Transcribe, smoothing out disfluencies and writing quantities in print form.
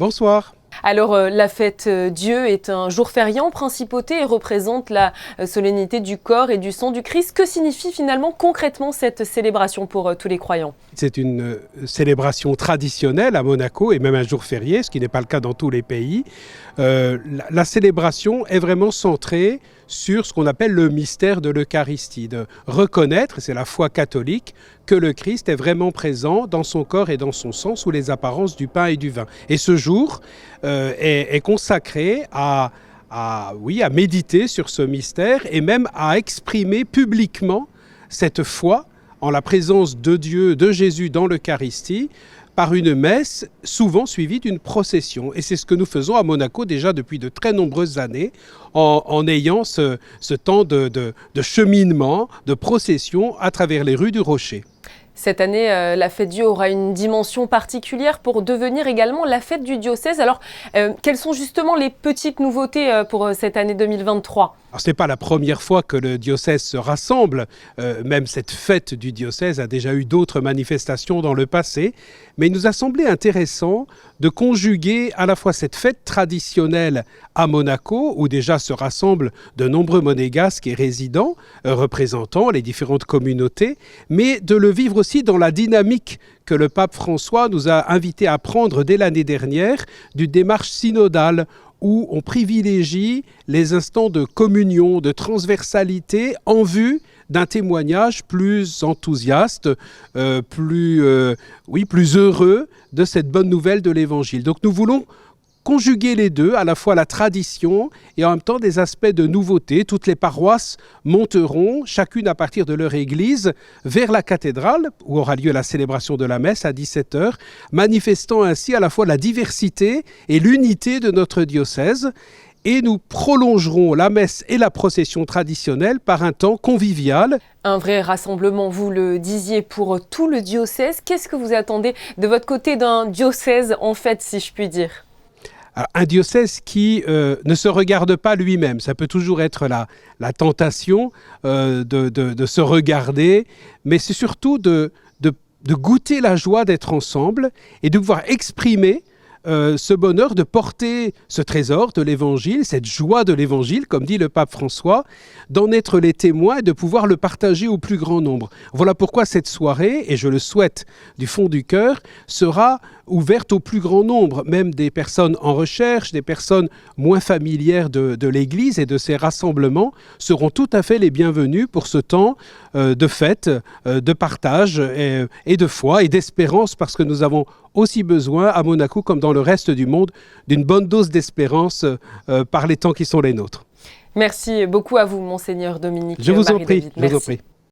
Bonsoir. Alors, la fête Dieu est un jour férié en principauté et représente la solennité du corps et du sang du Christ. Que signifie finalement concrètement cette célébration pour tous les croyants ? C'est une célébration traditionnelle à Monaco et même un jour férié, ce qui n'est pas le cas dans tous les pays. La célébration est vraiment centrée sur ce qu'on appelle le mystère de l'Eucharistie, de reconnaître, c'est la foi catholique, que le Christ est vraiment présent dans son corps et dans son sang sous les apparences du pain et du vin. Et ce jour est consacré à méditer sur ce mystère et même à exprimer publiquement cette foi en la présence de Dieu, de Jésus dans l'Eucharistie, par une messe souvent suivie d'une procession. Et c'est ce que nous faisons à Monaco déjà depuis de très nombreuses années, en ayant ce temps de cheminement, de procession à travers les rues du Rocher. Cette année, la fête Dieu aura une dimension particulière pour devenir également la fête du diocèse. Alors, quelles sont justement les petites nouveautés pour cette année 2023 ? Alors, ce n'est pas la première fois que le diocèse se rassemble. Même cette fête du diocèse a déjà eu d'autres manifestations dans le passé. Mais il nous a semblé intéressant de conjuguer à la fois cette fête traditionnelle à Monaco, où déjà se rassemblent de nombreux monégasques et résidents représentant les différentes communautés, mais de le vivre aussi dans la dynamique que le pape François nous a invités à prendre dès l'année dernière d'une démarche synodale, où on privilégie les instants de communion, de transversalité en vue d'un témoignage plus enthousiaste, plus heureux de cette bonne nouvelle de l'Évangile. Donc nous voulons conjuguer les deux, à la fois la tradition et en même temps des aspects de nouveauté. Toutes les paroisses monteront, chacune à partir de leur église, vers la cathédrale, où aura lieu la célébration de la messe à 17h, manifestant ainsi à la fois la diversité et l'unité de notre diocèse. Et nous prolongerons la messe et la procession traditionnelle par un temps convivial. Un vrai rassemblement, vous le disiez, pour tout le diocèse. Qu'est-ce que vous attendez de votre côté d'un diocèse en fait, si je puis dire ? Alors, un diocèse qui ne se regarde pas lui-même, ça peut toujours être la tentation de se regarder, mais c'est surtout de goûter la joie d'être ensemble et de pouvoir exprimer ce bonheur de porter ce trésor de l'Évangile, cette joie de l'Évangile, comme dit le pape François, d'en être les témoins et de pouvoir le partager au plus grand nombre. Voilà pourquoi cette soirée, et je le souhaite du fond du cœur, sera ouverte au plus grand nombre, même des personnes en recherche, des personnes moins familières de l'Église et de ses rassemblements, seront tout à fait les bienvenus pour ce temps de fête, de partage et de foi et d'espérance, parce que nous avons aussi besoin à Monaco, comme dans le reste du monde, d'une bonne dose d'espérance par les temps qui sont les nôtres. Merci beaucoup à vous, Monseigneur Dominique. Je vous en prie.